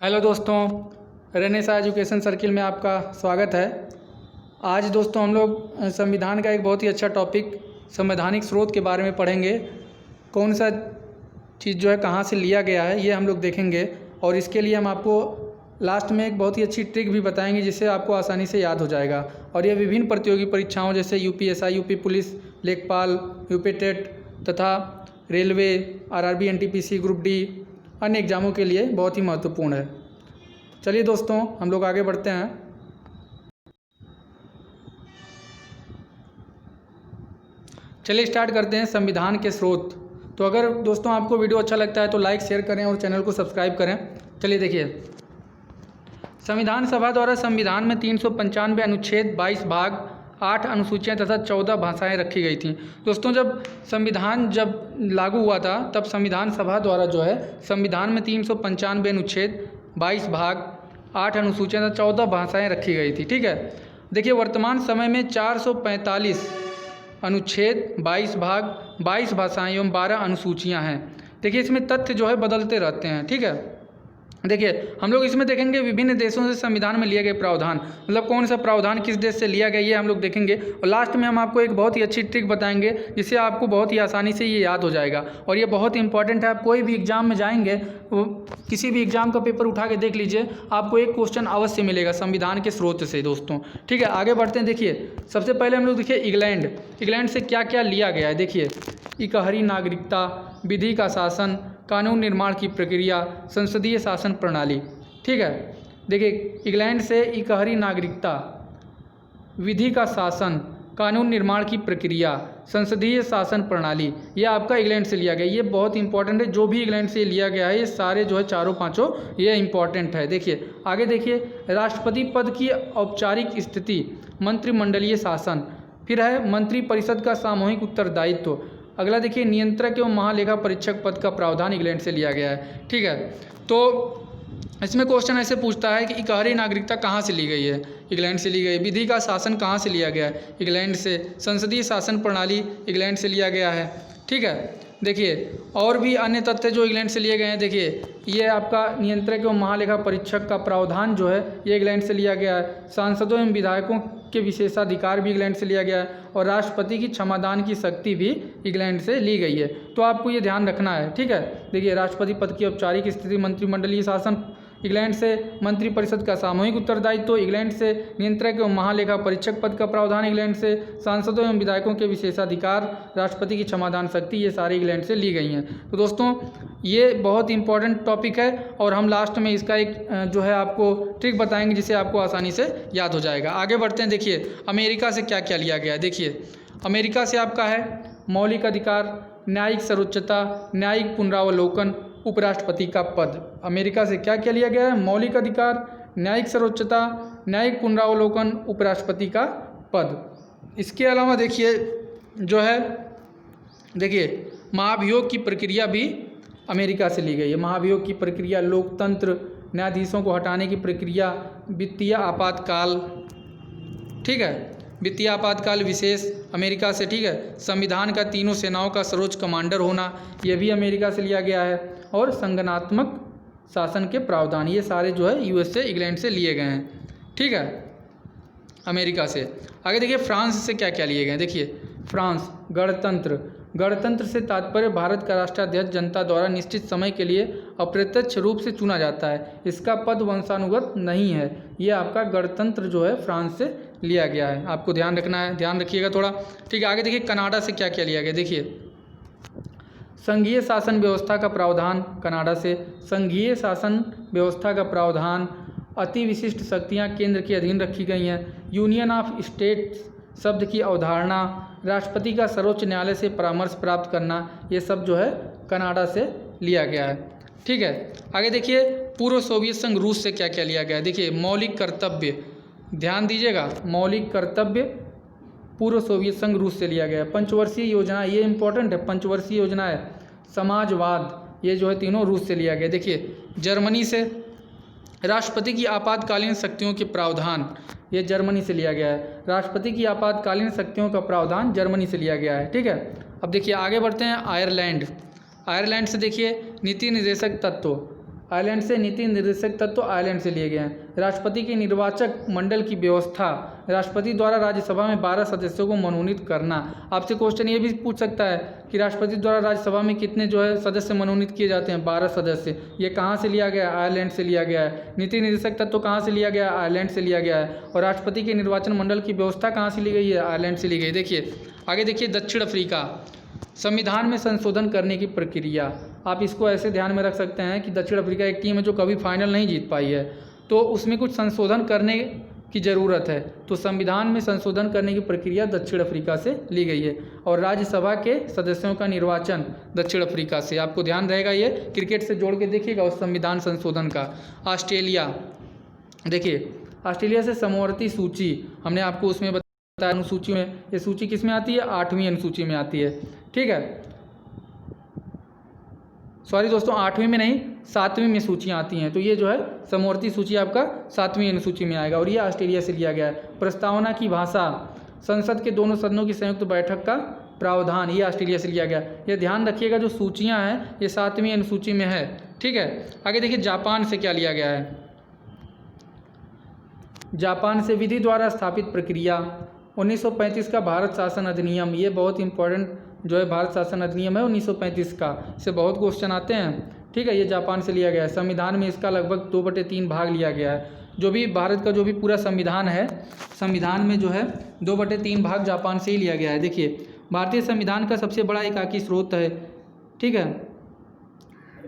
Hello दोस्तों, Renaissance education circle में आपका स्वागत है। आज दोस्तों हम लोग संविधान का एक बहुत ही अच्छा टॉपिक संवैधानिक स्रोत के बारे में पढ़ेंगे। कौन सा चीज़ जो है कहाँ से लिया गया है ये हम लोग देखेंगे, और इसके लिए हम आपको लास्ट में एक बहुत ही अच्छी ट्रिक भी बताएंगे जिससे आपको आसानी से याद हो जाएगा। और ये विभिन्न प्रतियोगी परीक्षाओं जैसे यूपीएसआई, यूपी पुलिस, लेखपाल, यूपी टेट तथा railway, RRB, NTPC, group D अन्य एग्जामों के लिए बहुत ही महत्वपूर्ण है। चलिए दोस्तों हम लोग आगे बढ़ते हैं। चलिए स्टार्ट करते हैं संविधान के स्रोत। तो अगर दोस्तों आपको वीडियो अच्छा लगता है तो लाइक शेयर करें और चैनल को सब्सक्राइब करें। चलिए देखिए, संविधान सभा द्वारा संविधान में 395 अनुच्छेद, 22 भाग, 8 अनुसूचियाँ तथा 14 भाषाएं रखी गई थीं। दोस्तों जब संविधान लागू हुआ था तब संविधान सभा द्वारा जो है संविधान में 395 अनुच्छेद, 22 भाग, 8 अनुसूचियाँ तथा 14 भाषाएं रखी गई थी। ठीक है, देखिए वर्तमान समय में 445 अनुच्छेद, 22 भाग, 22 भाषाएं एवं 12 अनुसूचियाँ हैं। देखिए इसमें तथ्य जो है बदलते रहते हैं। ठीक है, देखिए हम लोग इसमें देखेंगे विभिन्न देशों से संविधान में लिए गए प्रावधान, मतलब कौन सा प्रावधान किस देश से लिया गया ये हम लोग देखेंगे। और लास्ट में हम आपको एक बहुत ही अच्छी ट्रिक बताएंगे जिससे आपको बहुत ही आसानी से ये याद हो जाएगा। और ये बहुत ही इंपॉर्टेंट है। आप कोई भी एग्जाम में जाएंगे, वो किसी भी एग्जाम का पेपर उठा के देख लीजिए, आपको एक क्वेश्चन अवश्य मिलेगा संविधान के स्रोत से दोस्तों। ठीक है, आगे बढ़ते हैं। देखिए सबसे पहले हम लोग देखिए इंग्लैंड से क्या क्या लिया गया है। देखिए इकहरी नागरिकता, विधि का शासन, कानून निर्माण की प्रक्रिया, संसदीय शासन प्रणाली। ठीक है, देखिए इंग्लैंड से इकहरी नागरिकता, विधि का शासन, कानून निर्माण की प्रक्रिया, संसदीय शासन प्रणाली, ये आपका इंग्लैंड से लिया गया। ये बहुत इंपॉर्टेंट है, जो भी इंग्लैंड से लिया गया है ये सारे जो है चारों पांचों ये इंपॉर्टेंट है। देखिए आगे देखिए, राष्ट्रपति पद की औपचारिक स्थिति, मंत्रिमंडलीय शासन, फिर है मंत्रिपरिषद का सामूहिक उत्तरदायित्व। अगला देखिए, नियंत्रक एवं महालेखा परीक्षक पद का प्रावधान इंग्लैंड से लिया गया है। ठीक है, तो इसमें क्वेश्चन ऐसे पूछता है कि इकहरी नागरिकता कहाँ से ली गई है, इंग्लैंड से ली गई। विधि का शासन कहाँ से लिया गया है, इंग्लैंड से। संसदीय शासन प्रणाली इंग्लैंड से लिया गया है। ठीक है, देखिए और भी अन्य तथ्य जो इंग्लैंड से लिए गए हैं। देखिए ये आपका नियंत्रक एवं महालेखा परीक्षक का प्रावधान जो है ये इंग्लैंड से लिया गया है। सांसदों एवं विधायकों के विशेषाधिकार भी इंग्लैंड से लिया गया है, और राष्ट्रपति की क्षमादान की शक्ति भी इंग्लैंड से ली गई है। तो आपको ये ध्यान रखना है। ठीक है, देखिए राष्ट्रपति पद की औपचारिक स्थिति, मंत्रिमंडलीय शासन इंग्लैंड से, मंत्रिपरिषद का सामूहिक उत्तरदायित्व इंग्लैंड से, नियंत्रक एवं महालेखा परीक्षक पद का प्रावधान इंग्लैंड से, सांसदों एवं विधायकों के विशेषाधिकार, राष्ट्रपति की क्षमादान शक्ति, ये सारी इंग्लैंड से ली गई हैं। तो दोस्तों ये बहुत इंपॉर्टेंट टॉपिक है, और हम लास्ट में इसका एक जो है आपको ट्रिक बताएंगे जिससे आपको आसानी से याद हो जाएगा। आगे बढ़ते हैं। देखिए अमेरिका से क्या क्या लिया गया है। देखिए अमेरिका से आपका है मौलिक अधिकार, न्यायिक सर्वोच्चता, न्यायिक पुनरावलोकन, उपराष्ट्रपति का पद। अमेरिका से क्या क्या लिया गया है, मौलिक अधिकार, न्यायिक सर्वोच्चता, न्यायिक पुनरावलोकन, उपराष्ट्रपति का पद। इसके अलावा देखिए जो है, देखिए महाभियोग की प्रक्रिया भी अमेरिका से ली गई है। महाभियोग की प्रक्रिया, लोकतंत्र, न्यायाधीशों को हटाने की प्रक्रिया, वित्तीय आपातकाल। ठीक है, वित्तीय आपातकाल विशेष अमेरिका से। ठीक है, संविधान का तीनों सेनाओं का सर्वोच्च कमांडर होना, यह भी अमेरिका से लिया गया है। और संगठनात्मक शासन के प्रावधान, ये सारे जो है यूएस से, इंग्लैंड से लिए गए हैं। ठीक है, अमेरिका से। आगे देखिए फ्रांस से क्या क्या लिए गए हैं। देखिए फ्रांस, गणतंत्र, गणतंत्र से तात्पर्य भारत का राष्ट्राध्यक्ष जनता द्वारा निश्चित समय के लिए अप्रत्यक्ष रूप से चुना जाता है, इसका पद वंशानुगत नहीं है। ये आपका गणतंत्र जो है फ्रांस से लिया गया है, आपको ध्यान रखना है, ध्यान रखिएगा थोड़ा। ठीक है, आगे देखिए कनाडा से क्या क्या लिया गया। देखिए संघीय शासन व्यवस्था का प्रावधान कनाडा से, संघीय शासन व्यवस्था का प्रावधान, अति विशिष्ट शक्तियाँ केंद्र के अधीन रखी गई हैं, यूनियन ऑफ स्टेट्स शब्द की अवधारणा, राष्ट्रपति का सर्वोच्च न्यायालय से परामर्श प्राप्त करना, ये सब जो है कनाडा से लिया गया है। ठीक है, आगे देखिए पूर्व सोवियत संघ रूस से क्या क्या लिया गया है। देखिए मौलिक कर्तव्य, ध्यान दीजिएगा, मौलिक कर्तव्य पूर्व सोवियत संघ रूस से लिया गया है। पंचवर्षीय योजना, ये इंपॉर्टेंट है, पंचवर्षीय योजना है। समाजवाद, ये जो है तीनों रूस से लिया गया। देखिए जर्मनी से राष्ट्रपति की आपातकालीन शक्तियों के प्रावधान, ये जर्मनी से लिया गया है। राष्ट्रपति की आपातकालीन शक्तियों का प्रावधान जर्मनी से लिया गया है। ठीक है, अब देखिए आगे बढ़ते हैं। आयरलैंड, आयरलैंड से देखिए नीति निर्देशक तत्व, आयरलैंड से नीति निर्देशक तत्व आयरलैंड से लिए गए हैं। राष्ट्रपति के निर्वाचक मंडल की व्यवस्था, राष्ट्रपति द्वारा राज्यसभा में 12 सदस्यों को मनोनीत करना। आपसे क्वेश्चन ये भी पूछ सकता है कि राष्ट्रपति द्वारा राज्यसभा में कितने जो है सदस्य मनोनीत किए जाते हैं, 12 सदस्य। ये कहाँ से लिया गया है? आयरलैंड से लिया गया है। नीति निर्देशक तत्व कहाँ से लिया गया है? आयरलैंड से लिया गया है। और राष्ट्रपति के निर्वाचन मंडल की व्यवस्था कहाँ से ली गई है? आयरलैंड से ली गई। देखिए आगे देखिए, दक्षिण अफ्रीका, संविधान में संशोधन करने की प्रक्रिया। आप इसको ऐसे ध्यान में रख सकते हैं कि दक्षिण अफ्रीका एक टीम है जो कभी फाइनल नहीं जीत पाई है, तो उसमें कुछ संशोधन करने की ज़रूरत है। तो संविधान में संशोधन करने की प्रक्रिया दक्षिण अफ्रीका से ली गई है। और राज्यसभा के सदस्यों का निर्वाचन दक्षिण अफ्रीका से। आपको ध्यान रहेगा, ये क्रिकेट से जोड़ के देखिएगा उस संविधान संशोधन का। ऑस्ट्रेलिया, देखिए ऑस्ट्रेलिया से समवर्ती सूची, हमने आपको उसमें बताया अनुसूची में, ये सूची किस में आती है? 8वीं अनुसूची में आती है। ठीक है, सॉरी दोस्तों, 8वीं में नहीं 7वीं में सूचियाँ आती हैं। तो ये जो है समवर्ती सूची आपका 7वीं अनुसूची में आएगा। और ये ऑस्ट्रेलिया से लिया गया है। प्रस्तावना की भाषा, संसद के दोनों सदनों की संयुक्त बैठक का प्रावधान, ये ऑस्ट्रेलिया से लिया गया। ये ध्यान रखिएगा, जो सूचियाँ हैं ये 7वीं अनुसूची में है। ठीक है, आगे देखिए जापान से क्या लिया गया है। जापान से विधि द्वारा स्थापित प्रक्रिया, 1935 का भारत शासन अधिनियम, ये बहुत इंपॉर्टेंट जो है भारत शासन अधिनियम है 1935 का, इससे बहुत क्वेश्चन आते हैं। ठीक है, ये जापान से लिया गया है। संविधान में इसका लगभग 2/3 भाग लिया गया है। जो भी भारत का जो भी पूरा संविधान है, संविधान में जो है 2/3 भाग जापान से ही लिया गया है। देखिए भारतीय संविधान का सबसे बड़ा एकाकी स्रोत है। ठीक है,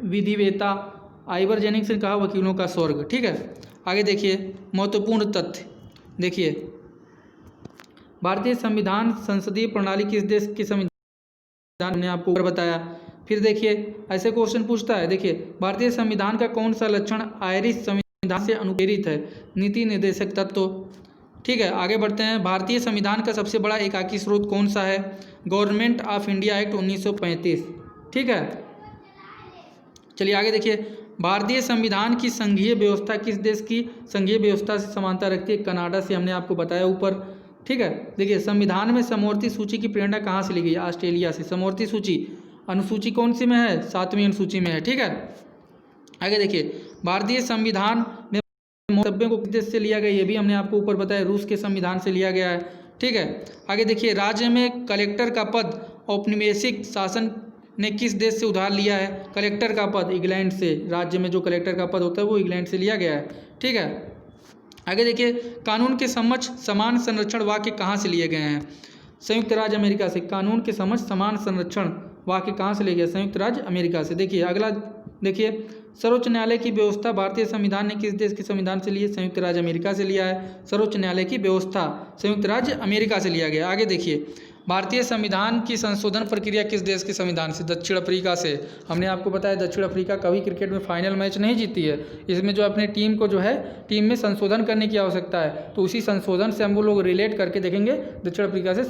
विधिवेता, आइवर जेनिंग्स ने कहा वकीलों का स्वर्ग। ठीक है, आगे देखिए महत्वपूर्ण तथ्य, देखिए भारतीय संविधान संसदीय प्रणाली किस देश के संविधान ने आपको ऊपर बताया। फिर देखिए ऐसे क्वेश्चन पूछता है, देखिए भारतीय संविधान का कौन सा लक्षण आयरिश संविधान से अनुप्रेरित है? नीति निर्देशक तत्व। ठीक है, आगे बढ़ते हैं। भारतीय संविधान का सबसे बड़ा एकाकी स्रोत कौन सा है? Government of India act 1935। ठीक है, चलिए आगे देखिए, भारतीय संविधान की संघीय व्यवस्था किस देश की संघीय व्यवस्था से समानता रखती है? कनाडा से, हमने आपको बताया ऊपर। ठीक है, देखिए संविधान में समवर्ती सूची की प्रेरणा कहाँ से ली गई? ऑस्ट्रेलिया से। समवर्ती सूची अनुसूची कौन सी में है? 7वीं अनुसूची में है। ठीक है, आगे देखिए भारतीय संविधान में मंतव्यों को किस देश से लिया गया? ये भी हमने आपको ऊपर बताया, रूस के संविधान से लिया गया है। ठीक है, आगे देखिए राज्य में कलेक्टर का पद औपनिवेशिक शासन ने किस देश से उधार लिया है? कलेक्टर का पद इंग्लैंड से। राज्य में जो कलेक्टर का पद होता है वो इंग्लैंड से लिया गया है। ठीक है, आगे देखिए कानून के समक्ष समान संरक्षण वाक्य कहाँ से लिए गए हैं? संयुक्त राज्य अमेरिका से। कानून के समक्ष समान संरक्षण वाक्य कहाँ से लिए गए? संयुक्त राज्य अमेरिका से। देखिए अगला, देखिए सर्वोच्च न्यायालय की व्यवस्था भारतीय संविधान ने किस देश के संविधान से ली है? संयुक्त राज्य अमेरिका से लिया है। सर्वोच्च न्यायालय की व्यवस्था संयुक्त राज्य अमेरिका से लिया गया। आगे देखिए भारतीय संविधान की संशोधन प्रक्रिया किस देश के संविधान से? दक्षिण अफ्रीका से। हमने आपको बताया दक्षिण अफ्रीका कभी क्रिकेट में फाइनल मैच नहीं जीती है। इसमें जो अपने टीम को जो है टीम में संशोधन करने की आवश्यकता है, तो उसी संशोधन से हम लोग रिलेट करके देखेंगे दक्षिण अफ्रीका से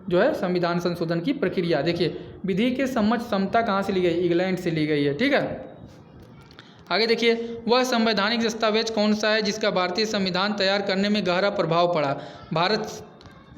जो है संविधान संशोधन की प्रक्रिया। देखिए विधि के समक्ष समता कहाँ से ली गई? इंग्लैंड से ली गई है। ठीक है, आगे देखिए वह संवैधानिक दस्तावेज कौन सा है जिसका भारतीय संविधान तैयार करने में गहरा प्रभाव पड़ा?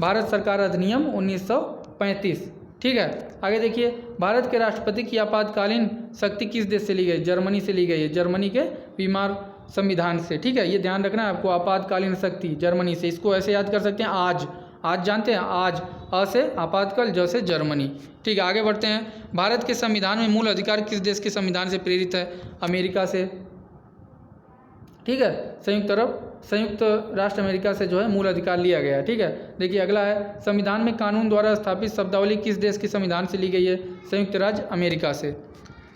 भारत सरकार अधिनियम 1935। ठीक है, आगे देखिए भारत के राष्ट्रपति की आपातकालीन शक्ति किस देश से ली गई? जर्मनी से ली गई है। जर्मनी के बीमार संविधान से। ठीक है, ये ध्यान रखना है आपको, आपातकालीन शक्ति जर्मनी से। इसको ऐसे याद कर सकते हैं, आज जानते हैं, आज अ से आपातकाल, ज से जर्मनी। ठीक है, आगे बढ़ते हैं। भारत के संविधान में मूल अधिकार किस देश के संविधान से प्रेरित है? अमेरिका से। ठीक है, संयुक्त राष्ट्र अमेरिका से जो है मूल अधिकार लिया गया है। ठीक है, देखिए अगला है संविधान में कानून द्वारा स्थापित शब्दावली किस देश के संविधान से ली गई है? संयुक्त राज्य अमेरिका से।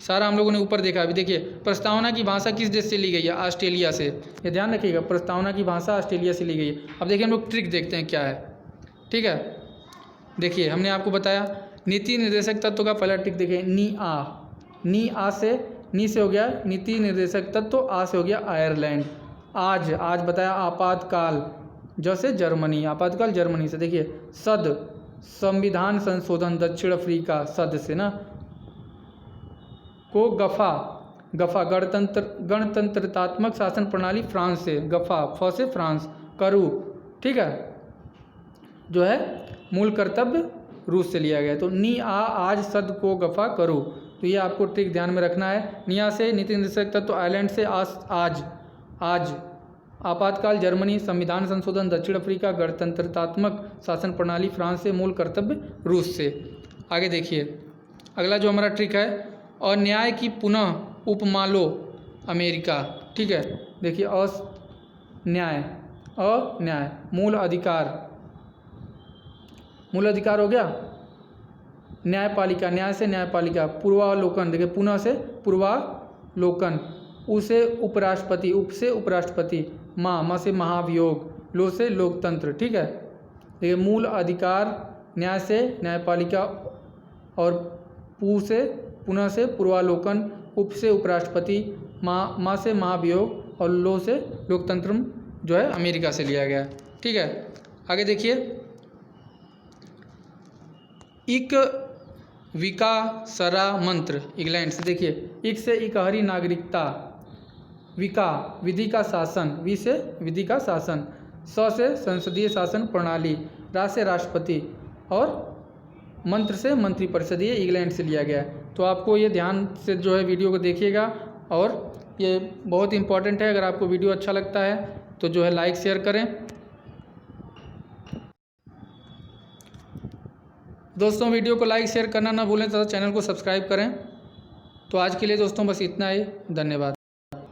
सारा हम लोगों ने ऊपर देखा। अभी देखिए प्रस्तावना की भाषा किस देश से ली गई है? ऑस्ट्रेलिया से। ये ध्यान रखिएगा, प्रस्तावना की भाषा ऑस्ट्रेलिया से ली गई है। अब देखिए हम लोग ट्रिक देखते हैं क्या है। ठीक है, देखिए हमने आपको बताया नीति निर्देशक तत्व का पहला ट्रिक। देखिए नी से हो गया नीति निर्देशक तत्व, आ से हो गया आयरलैंड। आज बताया आपातकाल, जैसे जर्मनी, आपातकाल जर्मनी से। देखिए सद संविधान संशोधन दक्षिण अफ्रीका, सद से ना। को गफा गणतंत्रात्मक शासन प्रणाली फ्रांस से। गफा फ से फ्रांस। करू, ठीक है, जो है मूल कर्तव्य रूस से लिया गया। तो नी आज सद को गफा करू, तो ये आपको ट्रिक ध्यान में रखना है। निया से नीति निर्देशक तत्व, आयरलैंड से आज आपातकाल, जर्मनी संविधान संशोधन, दक्षिण अफ्रीका गणतंत्रात्मक शासन प्रणाली, फ्रांस से मूल कर्तव्य, रूस से। आगे देखिए अगला जो हमारा ट्रिक है, और न्याय की पुनः उपमा लो, अमेरिका। ठीक है, देखिए न्याय मूल अधिकार हो गया, न्यायपालिका, न्याय से न्यायपालिका, पूर्वावलोकन, देखिए पुनः से पूर्वालोकन, उसे उपराष्ट्रपति, उप से उपराष्ट्रपति, माँ से महाभियोग, लो से लोकतंत्र। ठीक है, देखिए मूल अधिकार, न्याय से न्यायपालिका, और से पुनः से पूर्वालोकन, उप से उपराष्ट्रपति, माँ से महाभियोग, और लो से लोकतंत्र जो है अमेरिका से लिया गया है। ठीक है, आगे देखिए इक विकासरा मंत्र, इंग्लैंड से। देखिए इक से इकहरी नागरिकता, विका विधि का शासन, वि से विधि का शासन, स से संसदीय शासन प्रणाली, रा से राष्ट्रपति, और मंत्र से मंत्रिपरिषद, ये इंग्लैंड से लिया गया है। तो आपको ये ध्यान से जो है वीडियो को देखिएगा, और ये बहुत इंपॉर्टेंट है। अगर आपको वीडियो अच्छा लगता है तो जो है लाइक शेयर करें। दोस्तों वीडियो को लाइक शेयर करना ना भूलें तथा चैनल को सब्सक्राइब करें। तो आज के लिए दोस्तों बस इतना ही, धन्यवाद।